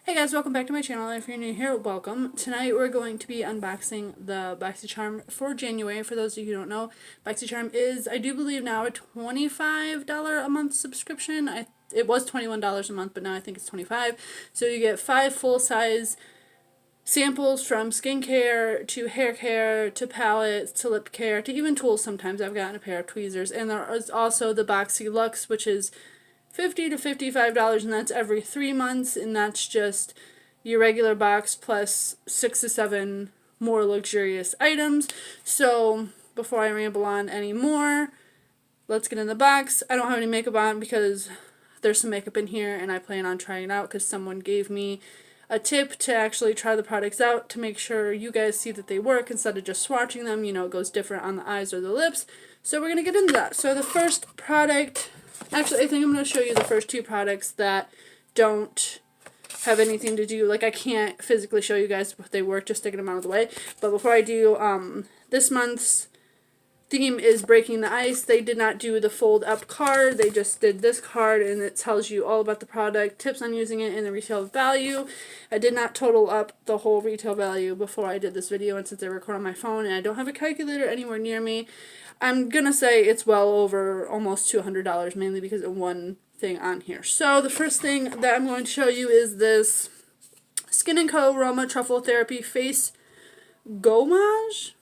Hey guys, welcome back to my channel. If you're new here, welcome. Tonight we're going to be unboxing the Boxy Charm for January. For those of you who don't know, Boxy Charm is, I do believe now, a $25 a month subscription. It was $21 a month, but now I think it's $25. So you get 5 full-size samples from skincare to hair care to palettes to lip care to even tools sometimes. I've gotten a pair of tweezers. And there is also the Boxy Luxe, which is $50 to $55, and that's every 3 months, and that's just your regular box plus 6 to 7 more luxurious items. So before I ramble on anymore, let's get in the box. I don't have any makeup on because there's some makeup in here, and I plan on trying it out because someone gave me a tip to actually try the products out to make sure you guys see that they work instead of just swatching them. You know, it goes different on the eyes or the lips. So we're going to get into that. So the first product, actually I think I'm going to show you the first 2 products that don't have anything to do, like I can't physically show you guys what they work, just sticking them out of the way. But before I do, this month's theme is breaking the ice. They did not do the fold up card, they just did this card, and it tells you all about the product, tips on using it, and the retail value. I did not total up the whole retail value before I did this video, and since I record on my phone and I don't have a calculator anywhere near me, I'm gonna say it's well over almost $200, mainly because of one thing on here. So the first thing that I'm going to show you is this Skin & Co. Aroma Truffle Therapy Face Gommage.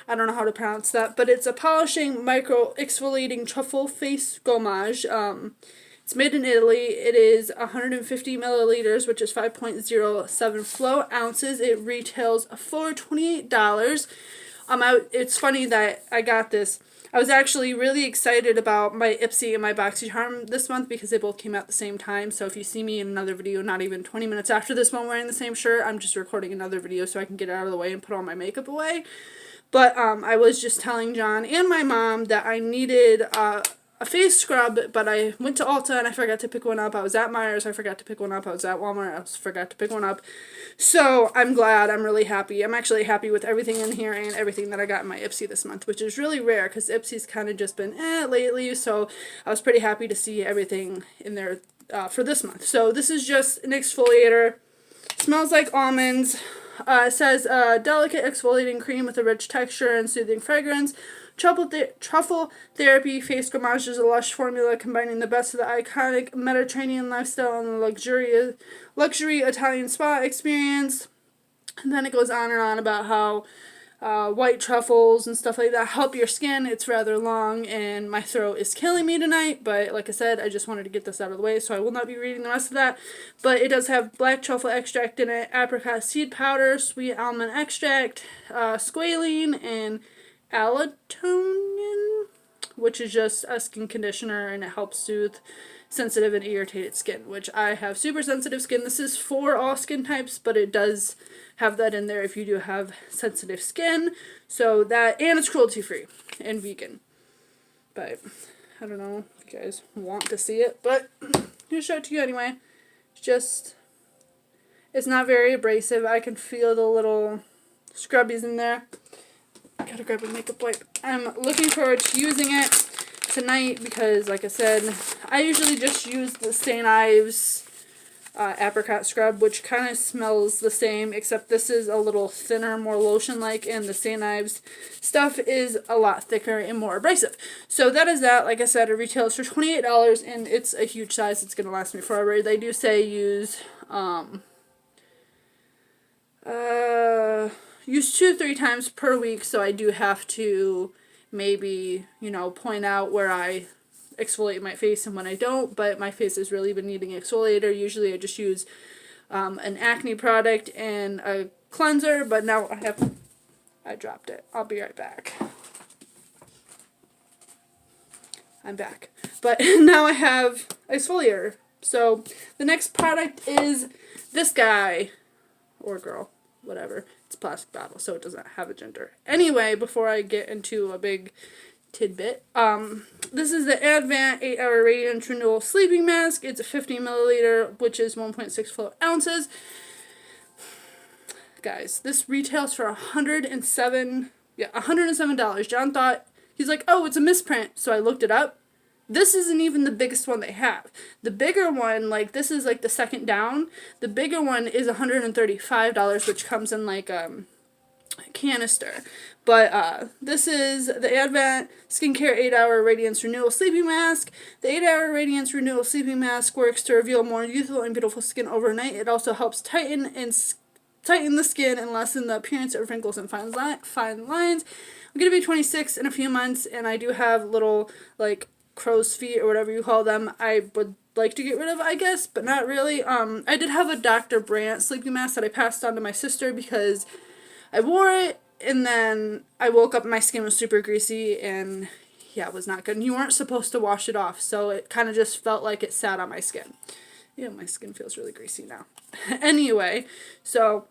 I don't know how to pronounce that, but it's a polishing micro exfoliating truffle face gommage. It's made in Italy. It is 150 milliliters, which is 5.07 flow ounces. It retails for $28. It's funny that I got this. I was actually really excited about my Ipsy and my Boxy Charm this month because they both came out at the same time. So if you see me in another video not even 20 minutes after this one wearing the same shirt, I'm just recording another video so I can get it out of the way and put all my makeup away. But I was just telling John and my mom that I needed a face scrub, but I went to Ulta and I forgot to pick one up. I was at Meijer's, I forgot to pick one up. I was at Walmart, I forgot to pick one up. So I'm glad, I'm really happy. I'm actually happy with everything in here and everything that I got in my Ipsy this month, which is really rare because Ipsy's kind of just been lately. So I was pretty happy to see everything in there for this month. So this is just an exfoliator. Smells like almonds. It says delicate exfoliating cream with a rich texture and soothing fragrance. Truffle Therapy Face Gommage is a lush formula combining the best of the iconic Mediterranean lifestyle and the luxury Italian spa experience. And then it goes on and on about how white truffles and stuff like that help your skin. It's rather long and my throat is killing me tonight, but like I said, I just wanted to get this out of the way, so I will not be reading the rest of that. But it does have black truffle extract in it, apricot seed powder, sweet almond extract, squalene, and allantoin, which is just a skin conditioner, and it helps soothe sensitive and irritated skin, which I have super sensitive skin. This is for all skin types, but it does have that in there if you do have sensitive skin. So that, and it's cruelty free and vegan. But I don't know if you guys want to see it, but I'm gonna show it to you anyway. It's not very abrasive. I can feel the little scrubbies in there. Gotta grab a makeup wipe. I'm looking forward to using it tonight because, like I said, I usually just use the St. Ives apricot scrub, which kind of smells the same, except this is a little thinner, more lotion-like, and the St. Ives stuff is a lot thicker and more abrasive. So that is that. Like I said, it retails for $28, and it's a huge size. It's going to last me forever. They do say use 2-3 times per week, so I do have to maybe, you know, point out where I exfoliate my face and when I don't, but my face has really been needing exfoliator. Usually I just use an acne product and a cleanser, but now I dropped it. I'll be right back. I'm back. But now I have exfoliator. So the next product is this guy, or girl, whatever. It's a plastic bottle, so it doesn't have a gender. Anyway, before I get into a big tidbit, this is the Advent 8-Hour Radiance Renewal Sleeping Mask. It's a 50 milliliter, which is 1.6 flow ounces. Guys, this retails for $107. John thought, he's like, oh, it's a misprint. So I looked it up. This isn't even the biggest one they have. The bigger one, like, this is like the second down. The bigger one is $135, which comes in like canister. But this is the Advent Skincare 8-Hour Radiance Renewal Sleeping Mask. The 8-Hour Radiance Renewal Sleeping Mask works to reveal more youthful and beautiful skin overnight. It also helps tighten the skin and lessen the appearance of wrinkles and fine lines. I'm going to be 26 in a few months, and I do have little, like, crow's feet or whatever you call them. I would like to get rid of, I guess, but not really. I did have a Dr. Brandt sleeping mask that I passed on to my sister because I wore it, and then I woke up and my skin was super greasy, and yeah, it was not good. And you weren't supposed to wash it off, so it kind of just felt like it sat on my skin. Yeah, my skin feels really greasy now. Anyway, so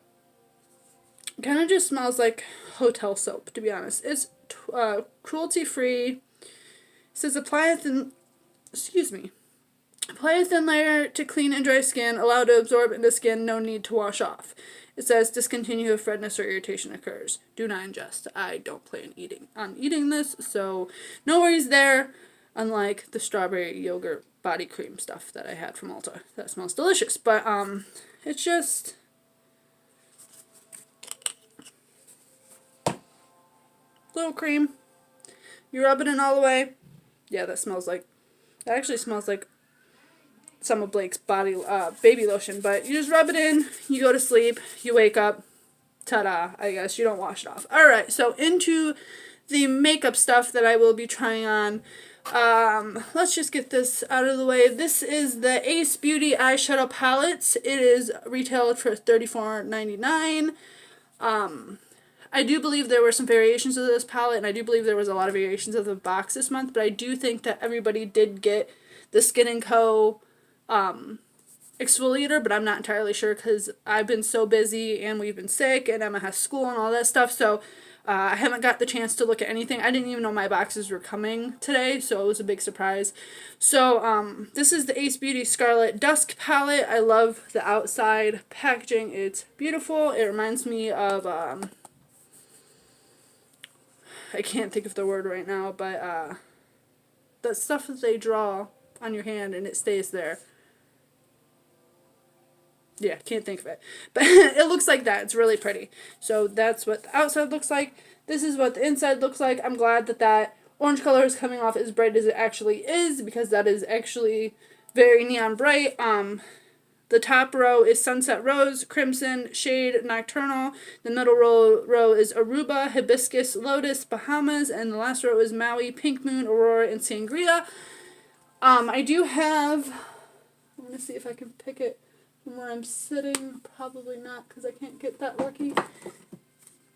it kind of just smells like hotel soap, to be honest. It's cruelty-free. It says apply a thin layer to clean and dry skin, allow to absorb into skin, no need to wash off. It says discontinue if redness or irritation occurs. Do not ingest. I don't plan on eating this, so no worries there, unlike the strawberry yogurt body cream stuff that I had from Ulta. That smells delicious, but it's just little cream. You rub it in all the way. Yeah, that actually smells like some of Blake's baby lotion, but you just rub it in, you go to sleep, you wake up, ta-da, I guess, you don't wash it off. Alright, so into the makeup stuff that I will be trying on. Let's just get this out of the way. This is the Ace Beauty eyeshadow palettes. It is retailed for $34.99. I do believe there were some variations of this palette, and I do believe there was a lot of variations of the box this month, but I do think that everybody did get the Skin & Co. Exfoliator, but I'm not entirely sure because I've been so busy and we've been sick and Emma has school and all that stuff, so I haven't got the chance to look at anything. I didn't even know my boxes were coming today, so it was a big surprise. So this is the Ace Beauty Scarlet Dusk palette. I love the outside packaging. It's beautiful. It reminds me of I can't think of the word right now, but the stuff that they draw on your hand and it stays there. Yeah, can't think of it. But it looks like that. It's really pretty. So that's what the outside looks like. This is what the inside looks like. I'm glad that that orange color is coming off as bright as it actually is, because that is actually very neon bright. The top row is Sunset Rose, Crimson, Shade, Nocturnal. The middle row is Aruba, Hibiscus, Lotus, Bahamas. And the last row is Maui, Pink Moon, Aurora, and Sangria. I do have... I want to see if I can pick it from where I'm sitting. Probably not, because I can't get that lucky.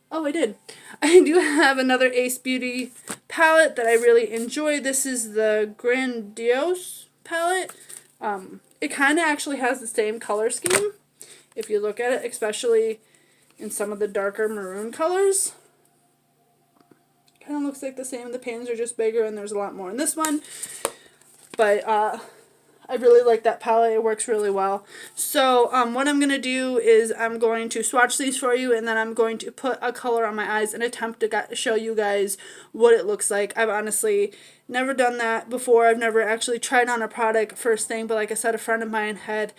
Oh, I did. I do have another Ace Beauty palette that I really enjoy. This is the Grandiose palette. It kind of actually has the same color scheme, if you look at it, especially in some of the darker maroon colors. Kind of looks like the same. The pans are just bigger, and there's a lot more in this one. But I really like that palette. It works really well. So what I'm going to do is I'm going to swatch these for you, and then I'm going to put a color on my eyes and attempt to show you guys what it looks like. I've honestly never done that before. I've never actually tried on a product first thing, but like I said, a friend of mine had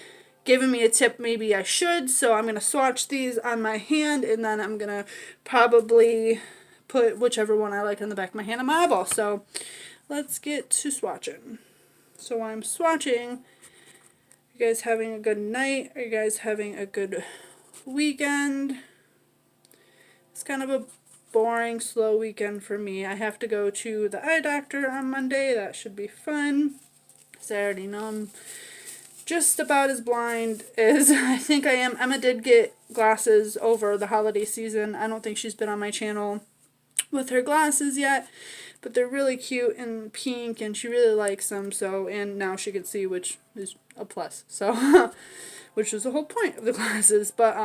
given me a tip maybe I should. So I'm going to swatch these on my hand, and then I'm going to probably put whichever one I like on the back of my hand on my eyeball. So let's get to swatching. So while I'm swatching, are you guys having a good night? Are you guys having a good weekend? It's kind of a boring, slow weekend for me. I have to go to the eye doctor on Monday. That should be fun. So I already know I'm just about as blind as I think I am. Emma did get glasses over the holiday season. I don't think she's been on my channel with her glasses yet. But they're really cute and pink, and she really likes them, so, and now she can see, which is a plus, so, which was the whole point of the glasses, but,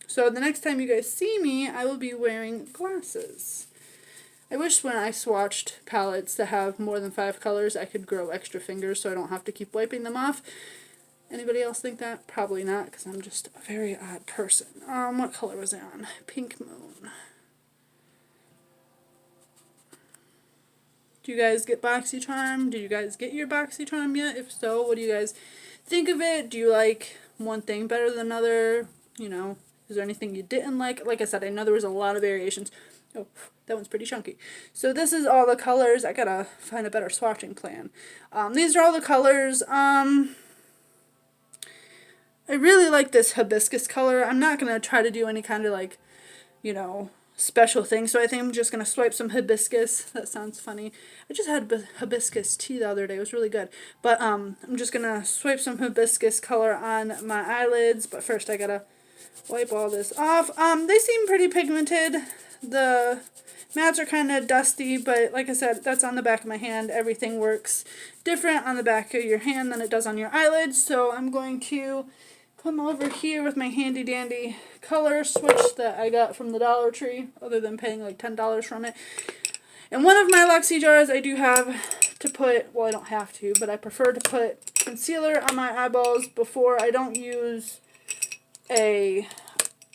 so the next time you guys see me, I will be wearing glasses. I wish when I swatched palettes to have more than 5 colors, I could grow extra fingers so I don't have to keep wiping them off. Anybody else think that? Probably not, because I'm just a very odd person. What color was I on? Pink Moon. Do you guys get BoxyCharm? Did you guys get your BoxyCharm yet? If so, what do you guys think of it? Do you like one thing better than another? You know, is there anything you didn't like? Like I said, I know there was a lot of variations. Oh, that one's pretty chunky. So this is all the colors. I gotta find a better swatching plan. These are all the colors. I really like this hibiscus color. I'm not gonna try to do any kind of like, you know, special thing. So I think I'm just going to swipe some hibiscus. That sounds funny. I just had hibiscus tea the other day. It was really good. But I'm just going to swipe some hibiscus color on my eyelids. But first I got to wipe all this off. They seem pretty pigmented. The mats are kind of dusty, but like I said, that's on the back of my hand. Everything works different on the back of your hand than it does on your eyelids. So I'm going to come over here with my handy dandy color switch that I got from the Dollar Tree, other than paying like $10 from it. In one of my Luxie jars, I do have to put, well, I don't have to, but I prefer to put concealer on my eyeballs before. I don't use a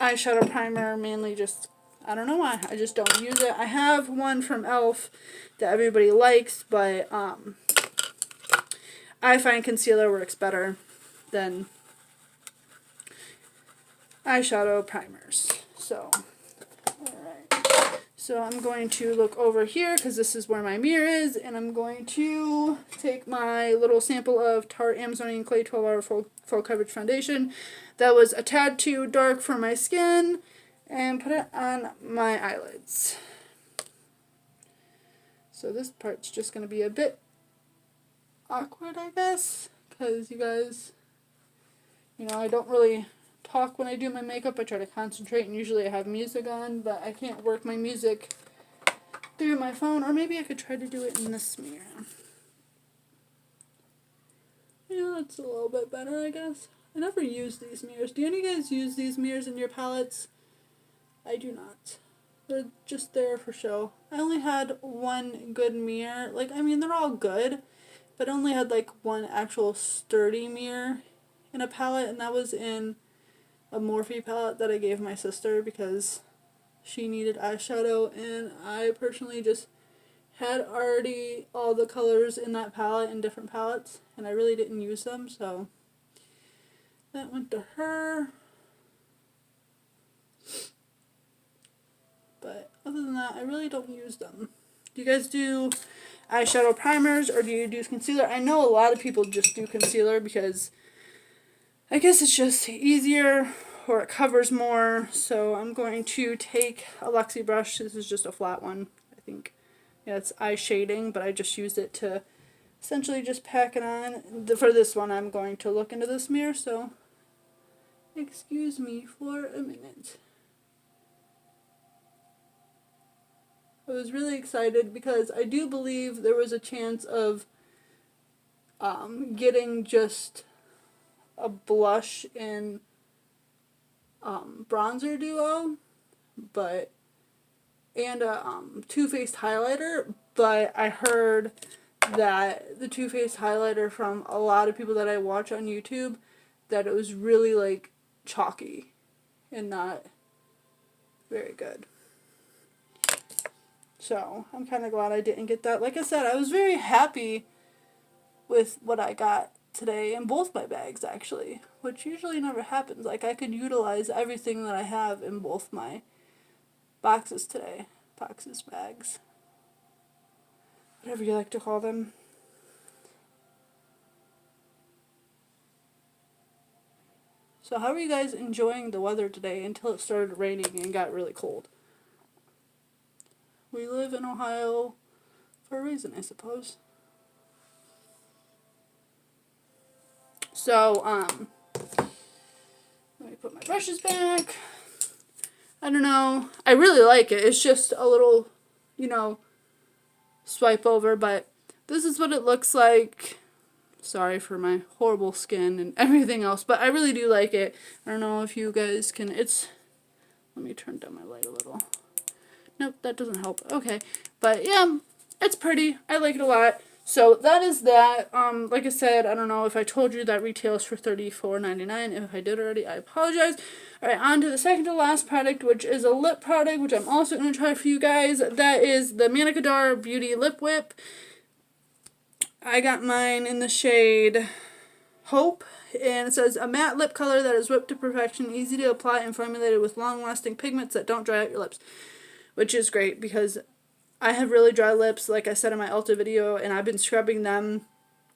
eyeshadow primer, mainly just, I don't know why, I just don't use it. I have one from e.l.f. that everybody likes, but I find concealer works better than eyeshadow primers. So, alright. So I'm going to look over here because this is where my mirror is, and I'm going to take my little sample of Tarte Amazonian Clay 12 Hour Full Coverage Foundation that was a tad too dark for my skin and put it on my eyelids. So this part's just going to be a bit awkward, I guess, because you guys, you know, I don't really talk when I do my makeup. I try to concentrate, and usually I have music on, but I can't work my music through my phone, or maybe I could try to do it in this mirror. Yeah, that's a little bit better, I guess. I never use these mirrors. Do any of you guys use these mirrors in your palettes? I do not. They're just there for show. I only had one good mirror. Like, I mean, they're all good, but I only had like one actual sturdy mirror in a palette, and that was in a Morphe palette that I gave my sister because she needed eyeshadow, and I personally just had already all the colors in that palette in different palettes, and I really didn't use them, so that went to her. But other than that, I really don't use them. Do you guys do eyeshadow primers, or do you do concealer? I know a lot of people just do concealer because I guess it's just easier, or it covers more. So I'm going to take a Luxie brush. This is just a flat one, I think. Yeah, it's eye shading, but I just used it to essentially just pack it on. For this one, I'm going to look into this mirror, so excuse me for a minute. I was really excited because I do believe there was a chance of getting just a blush in bronzer duo, but and a Too Faced highlighter, but I heard that the Too Faced highlighter from a lot of people that I watch on YouTube, that it was really like chalky and not very good. So I'm kind of glad I didn't get that. Like I said, I was very happy with what I got today in both my bags, actually, which usually never happens. Like, I could utilize everything that I have in both my boxes today. Boxes, bags, whatever you like to call them. So how are you guys enjoying the weather today until it started raining and got really cold? We live in Ohio for a reason, I suppose. So, let me put my brushes back. I don't know. I really like it. It's just a little, you know, swipe over, but this is what it looks like. Sorry for my horrible skin and everything else, but I really do like it. I don't know if you guys can, let me turn down my light a little. Nope, that doesn't help. Okay, but yeah, it's pretty. I like it a lot. So that is that. Like I said, I don't know if I told you that retails for $34.99. If I did already, I apologize. Alright, on to the second to last product, which is a lip product, which I'm also going to try for you guys. That is the Manicador Beauty Lip Whip. I got mine in the shade Hope, and it says a matte lip color that is whipped to perfection, easy to apply and formulated with long-lasting pigments that don't dry out your lips, which is great because I have really dry lips, like I said in my Ulta video, and I've been scrubbing them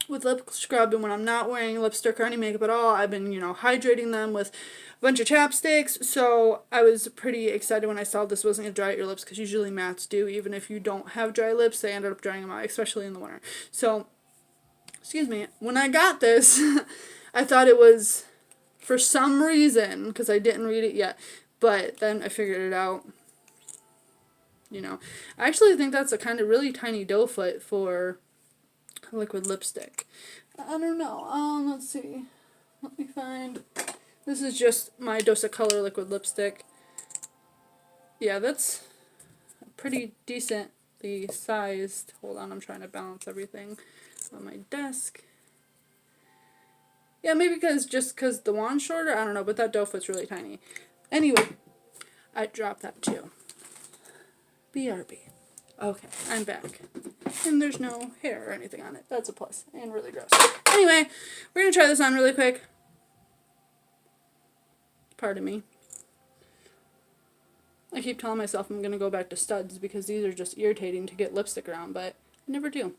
with lip scrub, and when I'm not wearing lipstick or any makeup at all, I've been, hydrating them with a bunch of chapsticks, so I was pretty excited when I saw this wasn't going to dry out your lips, because usually mattes do. Even if you don't have dry lips, they ended up drying them out, especially in the winter. So, excuse me, when I got this, I thought it was, for some reason, because I didn't read it yet, but then I figured it out. I actually think that's a kind of really tiny doe foot for liquid lipstick. I don't know. Let's see. Let me find. This is just my Dose of Color liquid lipstick. Yeah, that's pretty decently sized. Hold on, I'm trying to balance everything on my desk. Yeah, maybe just because the wand's shorter. I don't know, but that doe foot's really tiny. Anyway, I dropped that too. BRB. Okay, I'm back. And there's no hair or anything on it. That's a plus. And really gross. Anyway, we're going to try this on really quick. Pardon me. I keep telling myself I'm going to go back to studs because these are just irritating to get lipstick around, but I never do.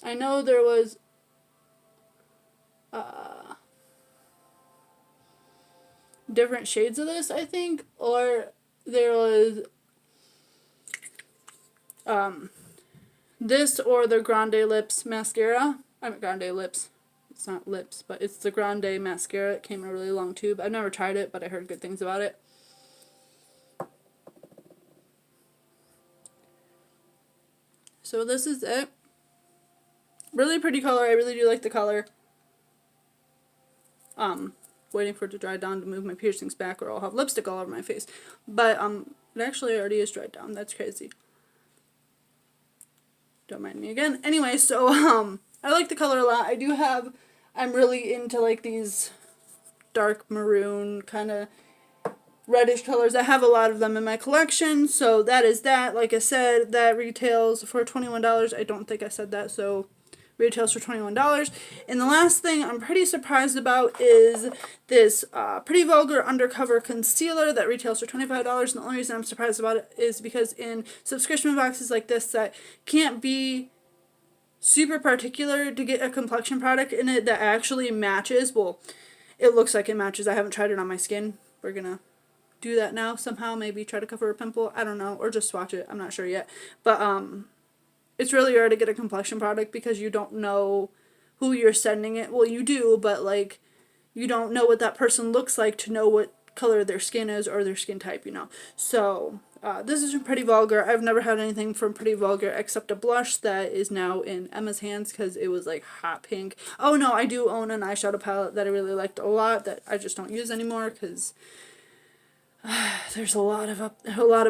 I know there was different shades of this, I think, or there was this or the Grande Lips mascara. I mean, Grande Lips. It's not lips, but it's the Grande mascara. It came in a really long tube. I've never tried it, but I heard good things about it. So this is it. Really pretty color. I really do like the color. Waiting for it to dry down to move my piercings back or I'll have lipstick all over my face. But it actually already is dried down. That's crazy. Don't mind me again. Anyway, so I like the color a lot. I'm really into like these dark maroon kind of reddish colors. I have a lot of them in my collection. So that is that. Like I said, that retails for $21. I don't think I said that, so retails for $21. And the last thing I'm pretty surprised about is this Pretty Vulgar Undercover Concealer that retails for $25. And the only reason I'm surprised about it is because in subscription boxes like this that can't be super particular to get a complexion product in it that actually matches. Well, it looks like it matches. I haven't tried it on my skin. We're gonna do that now somehow. Maybe try to cover a pimple. I don't know. Or just swatch it. I'm not sure yet. But it's really rare to get a complexion product because you don't know who you're sending it. Well, you do, but like you don't know what that person looks like to know what color their skin is or their skin type, So this is from Pretty Vulgar. I've never had anything from Pretty Vulgar except a blush that is now in Emma's hands because it was like hot pink. Oh no, I do own an eyeshadow palette that I really liked a lot that I just don't use anymore because there's a lot of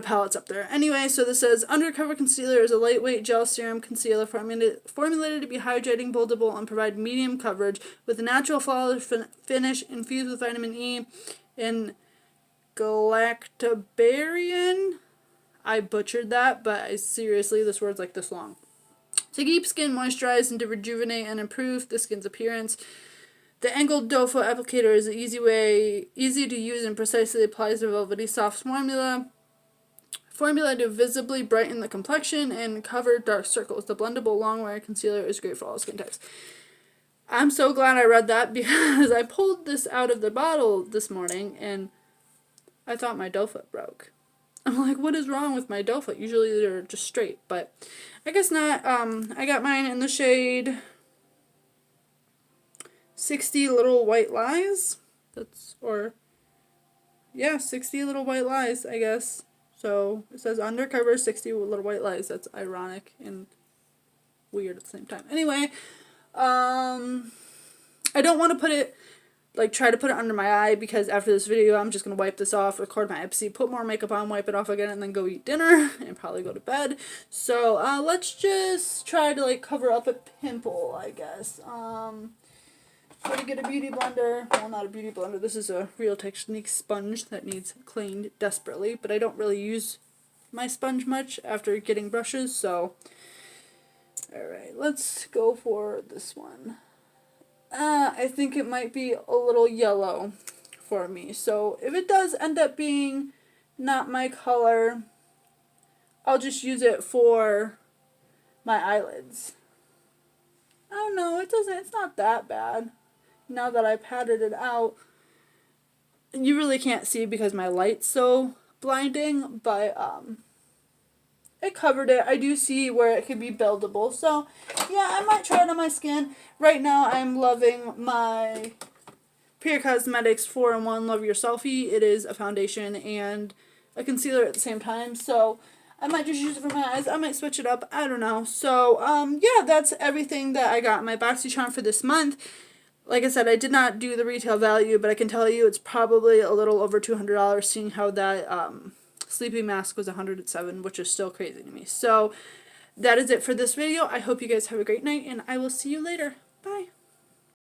palettes up there. Anyway, so this says Undercover Concealer is a lightweight gel serum concealer formulated to be hydrating, boldable, and provide medium coverage with a natural flawless finish infused with vitamin E and galactobarian. I butchered that, but seriously, this word's like this long. To keep skin moisturized and to rejuvenate and improve the skin's appearance. The angled doe foot applicator is an easy to use and precisely applies a velvety soft formula to visibly brighten the complexion and cover dark circles. The blendable long-wear concealer is great for all skin types. I'm so glad I read that because I pulled this out of the bottle this morning and I thought my doe foot broke. I'm like, what is wrong with my doe foot? Usually they're just straight, but I guess not. I got mine in the shade 60 Little White Lies. 60 Little White Lies, I guess. So it says Undercover 60 Little White Lies. That's ironic and weird at the same time. Anyway, I don't want to put it like try to put it under my eye, because after this video I'm just going to wipe this off, record my Ipsy, put more makeup on, wipe it off again, and then go eat dinner and probably go to bed. So let's just try to like cover up a pimple, I guess. Try to get a beauty blender. Well, not a beauty blender, this is a Real Technique sponge that needs cleaned desperately, but I don't really use my sponge much after getting brushes, so alright, let's go for this one. I think it might be a little yellow for me. So if it does end up being not my color, I'll just use it for my eyelids. I don't know, it's not that bad. Now that I patted it out, you really can't see because my light's so blinding, but it covered it. I do see where it could be buildable. So, yeah, I might try it on my skin. Right now, I'm loving my Pure Cosmetics 4-in-1 Love Your Selfie. It is a foundation and a concealer at the same time. So, I might just use it for my eyes. I might switch it up. I don't know. So, yeah, that's everything that I got in my BoxyCharm for this month. Like I said, I did not do the retail value, but I can tell you it's probably a little over $200, seeing how that sleeping mask was $107, which is still crazy to me. So that is it for this video. I hope you guys have a great night, and I will see you later. Bye.